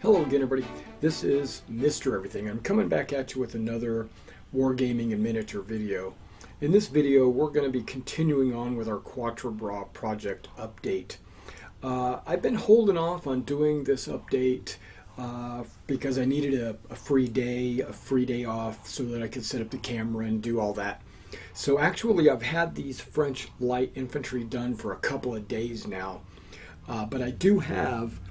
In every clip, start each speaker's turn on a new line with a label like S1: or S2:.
S1: Hello again, everybody. This is Mr. Everything. I'm coming back at you with another Wargaming and miniature video. In this video, we're going to be continuing on with our Quatre project update. I've been holding off on doing this update because I needed a free day off so that I could set up the camera and do all that. So actually, I've had these French light infantry done for a couple of days now, but I do have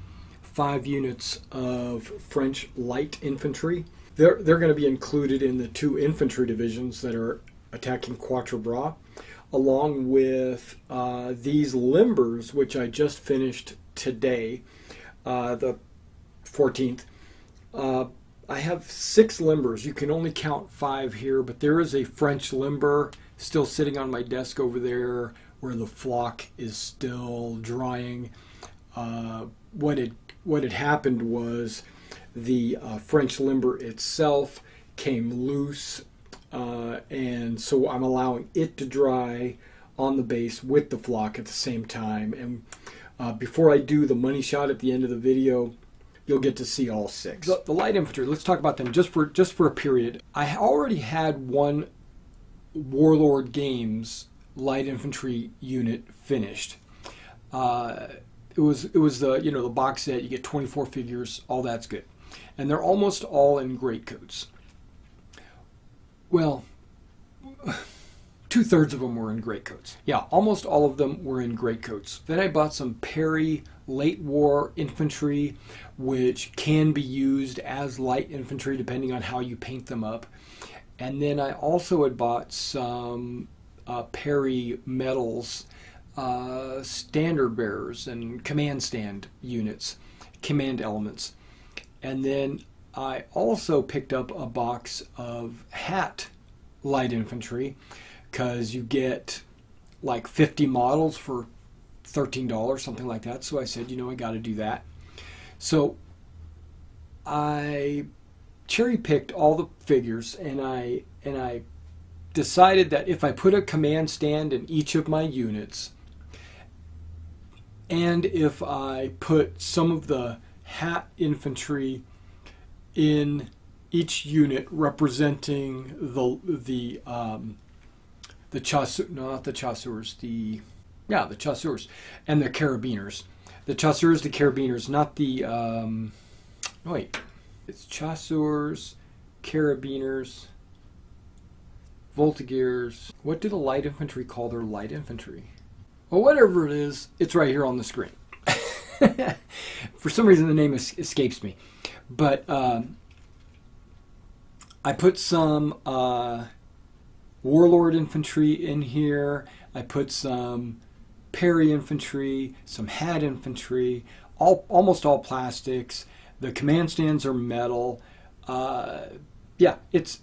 S1: 5 units of French light infantry. They're going to be included in the 2 infantry divisions that are attacking Quatre Bras, along with these limbers, which I just finished today, the 14th. I have 6 limbers. You can only count 5 here, but there is a French limber still sitting on my desk over there where the flock is still drying. What had happened was the French limber itself came loose, and so I'm allowing it to dry on the base with the flock at the same time. And before I do the money shot at the end of the video, you'll get to see all 6. The light infantry, let's talk about them just for a period. I already had one Warlord Games light infantry unit finished. It was the the box set. You get 24 figures. All that's good, and they're almost all in greatcoats. Well, 2/3 of them were in greatcoats. Yeah, almost all of them were in greatcoats. Then I bought some Perry late war infantry, which can be used as light infantry depending on how you paint them up. And then I also had bought some Perry medals, standard bearers and command stand units, command elements. And then I also picked up a box of hat light infantry because you get like 50 models for $13, something like that. So I said, I got to do that. So I cherry picked all the figures, and I decided that if I put a command stand in each of my units, and if I put some of the hat infantry in each unit representing the chasseurs, no, not the chasseurs, the chasseurs and the carabiners. The chasseurs, the carabiners, not the it's chasseurs, carabiners, voltigeurs. What do the light infantry call their light infantry? Well, whatever it is, it's right here on the screen. For some reason, the name escapes me. But I put some Warlord infantry in here. I put some Perry infantry, some hat infantry, almost all plastics. The command stands are metal. It's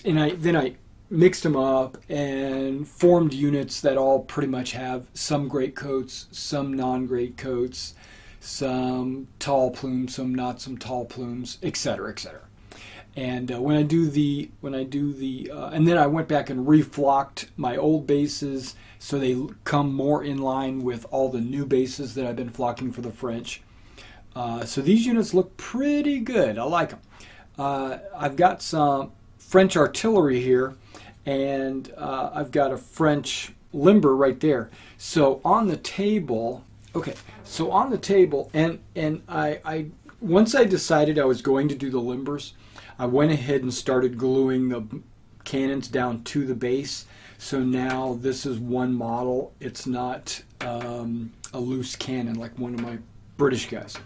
S1: and I mixed them up and formed units that all pretty much have some greatcoats, some non-greatcoats, some tall plumes, some not some tall plumes, etc., etc. And when I do the and then I went back and reflocked my old bases so they come more in line with all the new bases that I've been flocking for the French. So these units look pretty good. I like them. I've got some French artillery here, and I've got a French limber right there. So on the table, and I once I decided I was going to do the limbers, I went ahead and started gluing the cannons down to the base. So now this is one model. It's not a loose cannon like one of my British guys.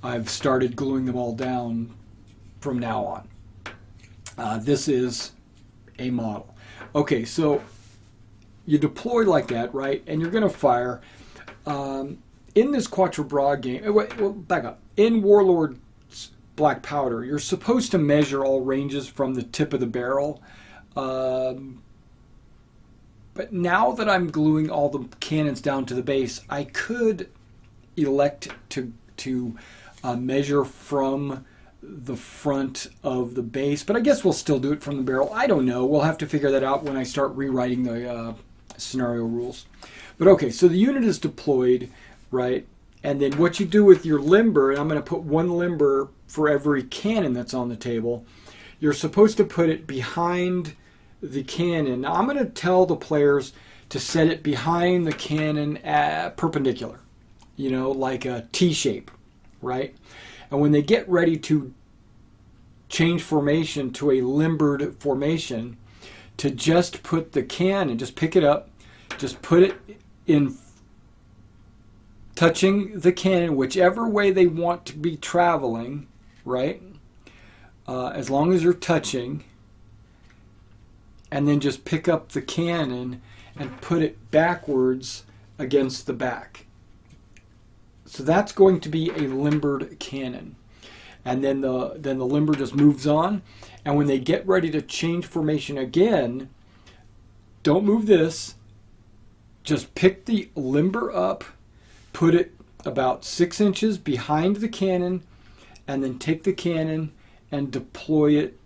S1: I've started gluing them all down from now on. This is a model. Okay, so you deploy like that, right? And you're going to fire. In this Quatre Bras game, back up. In Warlord Black Powder, you're supposed to measure all ranges from the tip of the barrel. But now that I'm gluing all the cannons down to the base, I could elect to measure from the front of the base, but I guess we'll still do it from the barrel. I don't know. We'll have to figure that out when I start rewriting the scenario rules. But okay, so the unit is deployed, right? And then what you do with your limber, and I'm going to put one limber for every cannon that's on the table, you're supposed to put it behind the cannon. Now I'm going to tell the players to set it behind the cannon perpendicular, you know, like a T shape, right? And when they get ready to change formation to a limbered formation, to just put the cannon, just pick it up, just put it in touching the cannon, whichever way they want to be traveling, right? As long as you're touching, and then just pick up the cannon and put it backwards against the back. So that's going to be a limbered cannon. And then the limber just moves on. And when they get ready to change formation again, don't move this. Just pick the limber up, put it about 6 inches behind the cannon, and then take the cannon and deploy it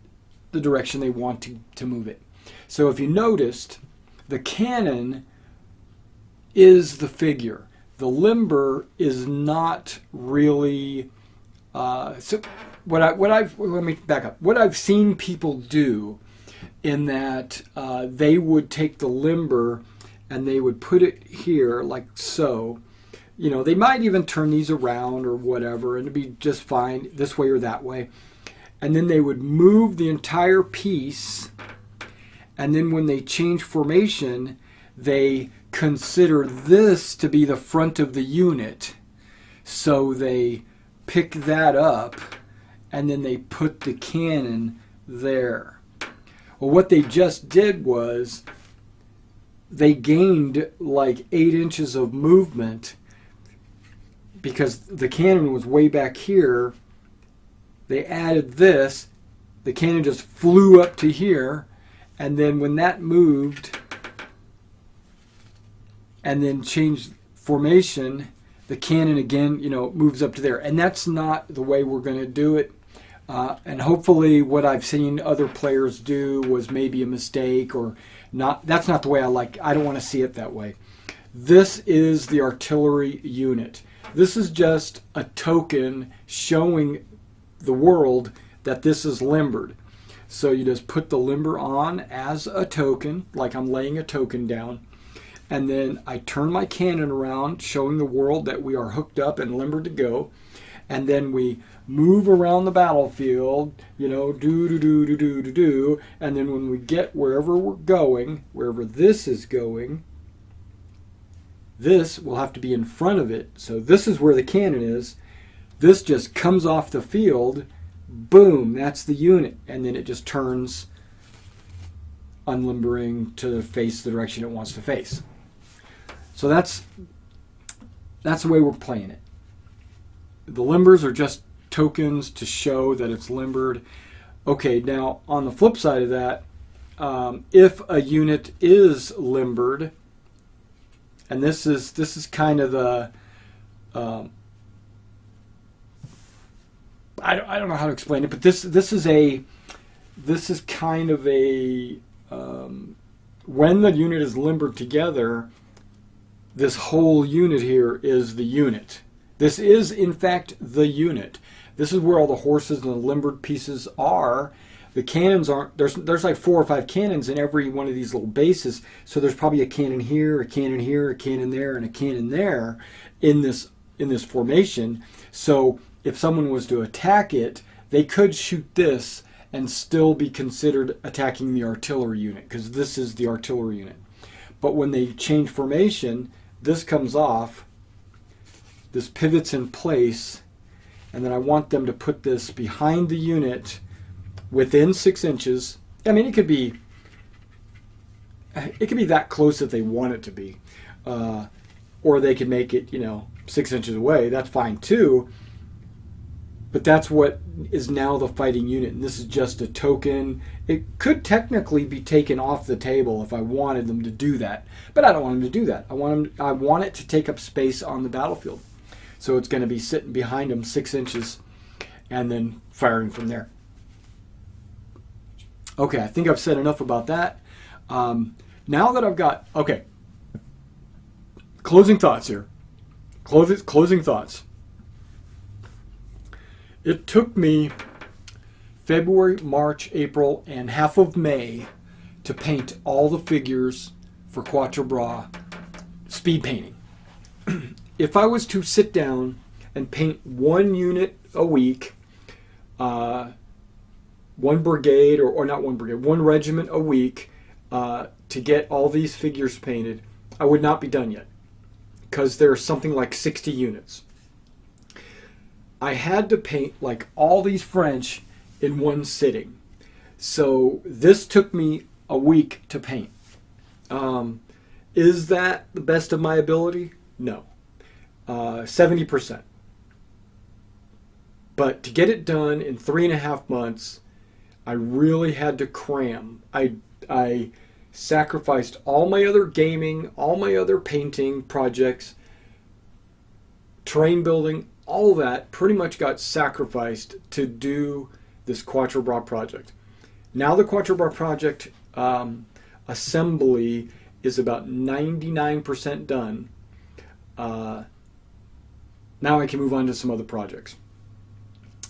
S1: the direction they want to move it. So if you noticed, the cannon is the figure. The limber is not really. So let me back up. What I've seen people do, in that they would take the limber and they would put it here like so. You know, they might even turn these around or whatever, and it'd be just fine this way or that way. And then they would move the entire piece, and then when they change formation, they consider this to be the front of the unit. So they pick that up, and then they put the cannon there. Well, what they just did was they gained like 8 inches of movement, because the cannon was way back here. They added this, the cannon just flew up to here, and then when that moved and then changed formation, the cannon again, you know, moves up to there. And that's not the way we're going to do it. And hopefully what I've seen other players do was maybe a mistake, or not. That's not the way I like. I don't want to see it that way. This is the artillery unit. This is just a token showing the world that this is limbered. So you just put the limber on as a token, like I'm laying a token down. And then I turn my cannon around, showing the world that we are hooked up and limbered to go. And then we move around the battlefield, you know, do. And then when we get wherever we're going, wherever this is going, this will have to be in front of it. So this is where the cannon is. This just comes off the field. Boom, that's the unit. And then it just turns, unlimbering to face the direction it wants to face. So that's the way we're playing it. The limbers are just tokens to show that it's limbered. Okay, now on the flip side of that, if a unit is limbered, and this is kind of the I don't know how to explain it, but this is kind of a when the unit is limbered together, this whole unit here is the unit. This is in fact the unit. This is where all the horses and the limbered pieces are. The cannons aren't, there's like 4 or 5 cannons in every one of these little bases. So there's probably a cannon here, a cannon here, a cannon there, and a cannon there in this formation. So if someone was to attack it, they could shoot this and still be considered attacking the artillery unit, because this is the artillery unit. But when they change formation, this comes off, this pivots in place, and then I want them to put this behind the unit within 6 inches. I mean, it could be that close if they want it to be, or they could make it, 6 inches away. That's fine too. But that's what is now the fighting unit, and this is just a token. It could technically be taken off the table if I wanted them to do that, but I don't want them to do that. I want it to take up space on the battlefield. So it's going to be sitting behind them 6 inches and then firing from there. Okay, I think I've said enough about that. Now that I've got, closing thoughts here. Closing thoughts. It took me February, March, April, and half of May to paint all the figures for Quatre speed painting. If I was to sit down and paint one unit a week, one brigade, or not one brigade, one regiment a week, to get all these figures painted, I would not be done yet, because there's something like 60 units. I had to paint like all these French in one sitting. So this took me a week to paint. Is that the best of my ability? No. 70%. But to get it done in 3.5 months, I really had to cram. I sacrificed all my other gaming, all my other painting projects, terrain building, all that pretty much got sacrificed to do this Quatre project. Now the Quatre project assembly is about 99% done. Now I can move on to some other projects.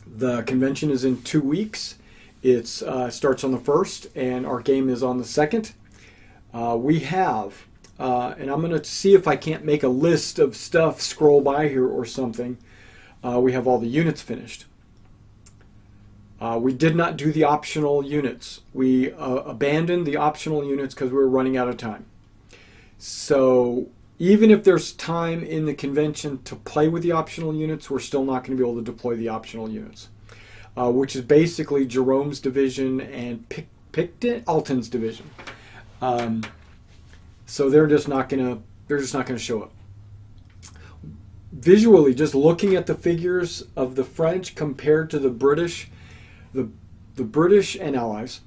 S1: The convention is in 2 weeks. It starts on the 1st, and our game is on the 2nd. We have, and I'm going to see if I can't make a list of stuff, scroll by here or something. We have all the units finished. We did not do the optional units. We abandoned the optional units because we were running out of time. So even if there's time in the convention to play with the optional units, we're still not going to be able to deploy the optional units, which is basically Jerome's division and Alton's division. So they're just not going to show up. Visually, just looking at the figures of the French compared to the British, the British and Allies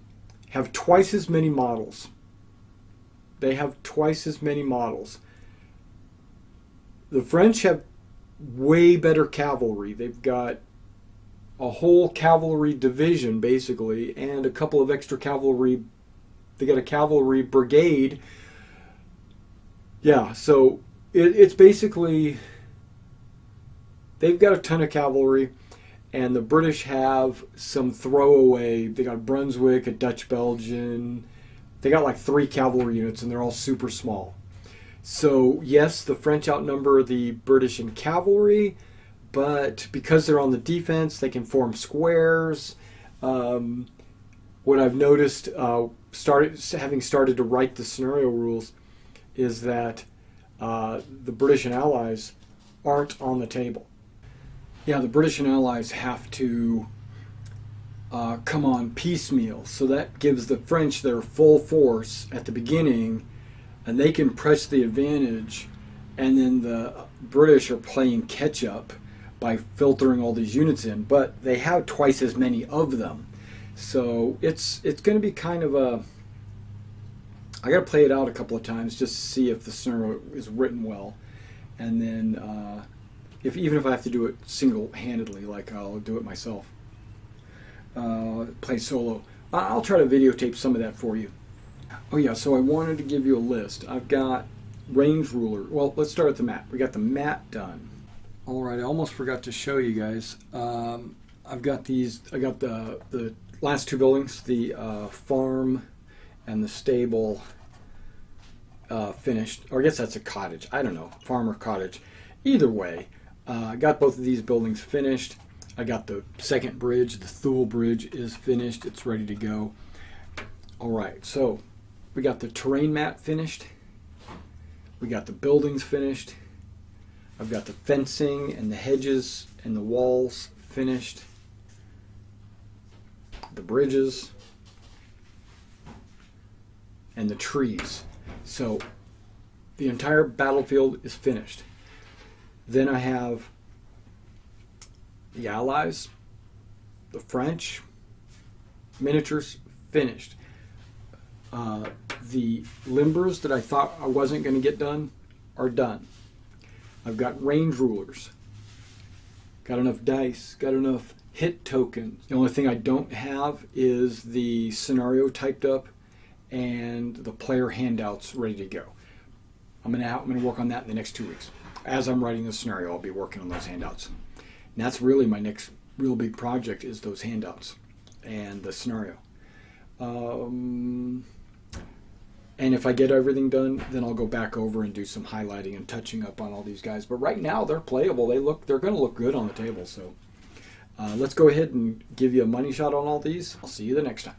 S1: have twice as many models. They have twice as many models. The French have way better cavalry. They've got a whole cavalry division, basically, and a couple of extra cavalry. They got a cavalry brigade. Yeah, so it's basically, they've got a ton of cavalry, and the British have some throwaway. They got Brunswick, a Dutch Belgian. They got like 3 cavalry units, and they're all super small. So yes, the French outnumber the British in cavalry, but because they're on the defense, they can form squares. What I've noticed, having started to write the scenario rules, is that the British and Allies aren't on the table. Yeah, the British and Allies have to come on piecemeal, so that gives the French their full force at the beginning, and they can press the advantage, and then the British are playing catch up by filtering all these units in, but they have twice as many of them. So it's going to be kind of a, I got to play it out a couple of times just to see if the scenario is written well, and then even if I have to do it single-handedly, like I'll do it myself, play solo. I'll try to videotape some of that for you. Oh yeah, so I wanted to give you a list. I've got range ruler. Well, let's start with the map. We got the map done. All right, I almost forgot to show you guys. I've got these. I got the last 2 buildings, the farm and the stable, finished. Or I guess that's a cottage. I don't know, farm or cottage. Either way, I got both of these buildings finished. I got the second bridge, the Celt.Gaul bridge is finished. It's ready to go. All right, so we got the terrain map finished. We got the buildings finished. I've got the fencing and the hedges and the walls finished. The bridges and the trees. So the entire battlefield is finished. Then I have the Allies, the French, miniatures finished. The limbers that I thought I wasn't going to get done are done. I've got range rulers, got enough dice, got enough hit tokens. The only thing I don't have is the scenario typed up and the player handouts ready to go. I'm gonna work on that in the next 2 weeks. as I'm writing the scenario, I'll be working on those handouts. And that's really my next real big project, is those handouts and the scenario. And if I get everything done, then I'll go back over and do some highlighting and touching up on all these guys. But right now they're playable. They're going to look good on the table. So let's go ahead and give you a money shot on all these. I'll see you the next time.